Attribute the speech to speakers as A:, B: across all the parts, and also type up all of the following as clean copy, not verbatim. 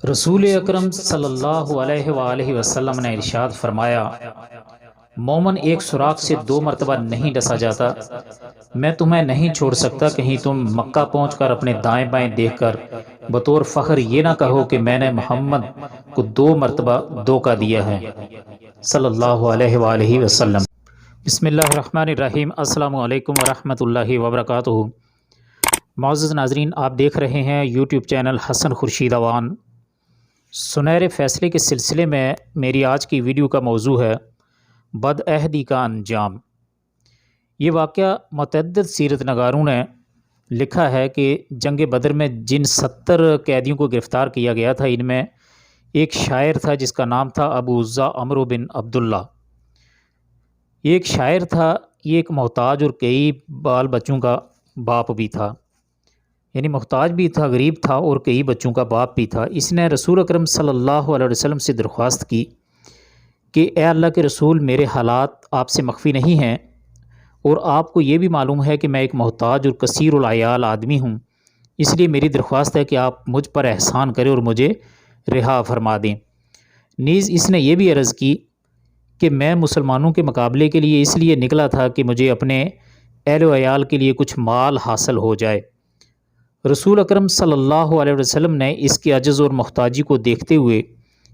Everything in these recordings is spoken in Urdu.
A: رسول اکرم صلی اللہ علیہ وآلہ وسلم نے ارشاد فرمایا، مومن ایک سوراخ سے 2 مرتبہ نہیں ڈسا جاتا۔ میں تمہیں نہیں چھوڑ سکتا کہیں تم مکہ پہنچ کر اپنے دائیں بائیں دیکھ کر بطور فخر یہ نہ کہو کہ میں نے محمد کو 2 مرتبہ دھوکہ دیا ہے، صلی اللہ علیہ وآلہ وسلم۔ بسم اللہ الرحمن الرحیم۔ السلام علیکم ورحمۃ اللہ وبرکاتہ۔ معزز ناظرین، آپ دیکھ رہے ہیں یوٹیوب چینل حسن خورشید اوان۔ سنہرے فیصلے کے سلسلے میں میری آج کی ویڈیو کا موضوع ہے بد عہدی کا انجام۔ یہ واقعہ متعدد سیرت نگاروں نے لکھا ہے کہ جنگ بدر میں جن 70 قیدیوں کو گرفتار کیا گیا تھا، ان میں ایک شاعر تھا جس کا نام تھا ابو عزا عمرو بن عبداللہ۔ یہ ایک شاعر تھا، یہ ایک محتاج اور کئی بال بچوں کا باپ بھی تھا، یعنی محتاج بھی تھا، غریب تھا اور کئی بچوں کا باپ بھی تھا۔ اس نے رسول اکرم صلی اللہ علیہ وسلم سے درخواست کی کہ اے اللہ کے رسول، میرے حالات آپ سے مخفی نہیں ہیں اور آپ کو یہ بھی معلوم ہے کہ میں ایک محتاج اور کثیر العیال آدمی ہوں، اس لیے میری درخواست ہے کہ آپ مجھ پر احسان کریں اور مجھے رہا فرما دیں۔ نیز اس نے یہ بھی عرض کی کہ میں مسلمانوں کے مقابلے کے لیے اس لیے نکلا تھا کہ مجھے اپنے اہل و عیال کے لیے کچھ مال حاصل ہو جائے۔ رسول اکرم صلی اللہ علیہ وسلم نے اس کے عجز اور محتاجی کو دیکھتے ہوئے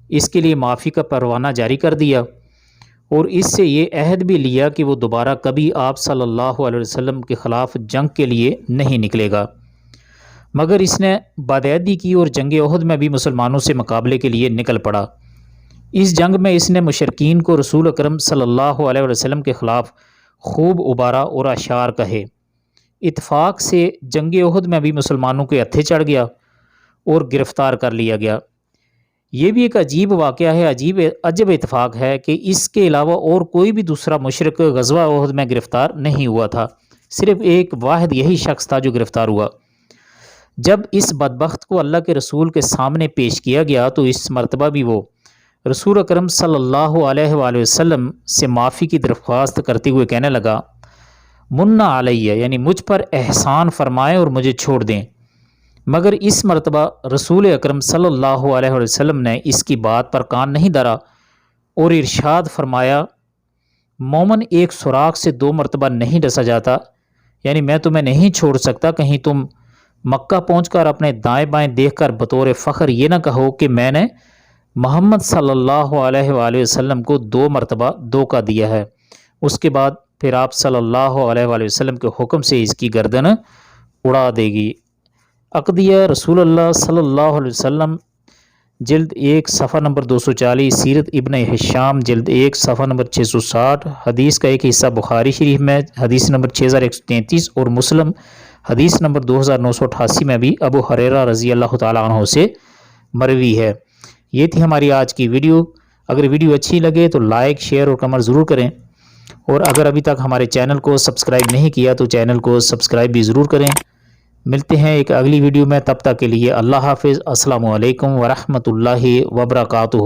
A: اس کے لیے معافی کا پروانہ جاری کر دیا اور اس سے یہ عہد بھی لیا کہ وہ دوبارہ کبھی آپ صلی اللہ علیہ وسلم کے خلاف جنگ کے لیے نہیں نکلے گا۔ مگر اس نے بدعہدی کی اور جنگ احد میں بھی مسلمانوں سے مقابلے کے لیے نکل پڑا۔ اس جنگ میں اس نے مشرکین کو رسول اکرم صلی اللہ علیہ وسلم کے خلاف خوب ابارا اور اشعار کہے۔ اتفاق سے جنگ احد میں بھی مسلمانوں کے ہتھے چڑھ گیا اور گرفتار کر لیا گیا۔ یہ بھی ایک عجیب واقعہ ہے، عجب اتفاق ہے کہ اس کے علاوہ اور کوئی بھی دوسرا مشرک غزوہ احد میں گرفتار نہیں ہوا تھا، صرف ایک واحد یہی شخص تھا جو گرفتار ہوا۔ جب اس بدبخت کو اللہ کے رسول کے سامنے پیش کیا گیا تو اس مرتبہ بھی وہ رسول اکرم صلی اللہ علیہ وآلہ وسلم سے معافی کی درخواست کرتے ہوئے کہنے لگا، منّ علیہ، یعنی مجھ پر احسان فرمائیں اور مجھے چھوڑ دیں۔ مگر اس مرتبہ رسول اکرم صلی اللہ علیہ وسلم نے اس کی بات پر کان نہیں دھرا اور ارشاد فرمایا، مومن ایک سوراخ سے 2 مرتبہ نہیں ڈسا جاتا، یعنی میں تمہیں نہیں چھوڑ سکتا کہیں تم مکہ پہنچ کر اپنے دائیں بائیں دیکھ کر بطور فخر یہ نہ کہو کہ میں نے محمد صلی اللہ علیہ وآلہ وسلم کو 2 مرتبہ دھوکہ دیا ہے۔ اس کے بعد پھر آپ صلی اللہ علیہ وآلہ وسلم کے حکم سے اس کی گردن اڑا دے گی۔ عقدیہ رسول اللہ صلی اللہ علیہ وسلم، جلد 1 صفحہ نمبر 240، سیرت ابن ہشام جلد 1 صفحہ نمبر 660، حدیث کا ایک حصہ بخاری شریف میں حدیث نمبر 6133 اور مسلم حدیث نمبر 2988 میں بھی ابو ہریرہ رضی اللہ تعالیٰ عنہ سے مروی ہے۔ یہ تھی ہماری آج کی ویڈیو۔ اگر ویڈیو اچھی لگے تو لائک، شیئر اور کمنٹ ضرور کریں، اور اگر ابھی تک ہمارے چینل کو سبسکرائب نہیں کیا تو چینل کو سبسکرائب بھی ضرور کریں۔ ملتے ہیں ایک اگلی ویڈیو میں، تب تک کے لیے اللہ حافظ۔ السلام علیکم ورحمۃ اللہ وبرکاتہ۔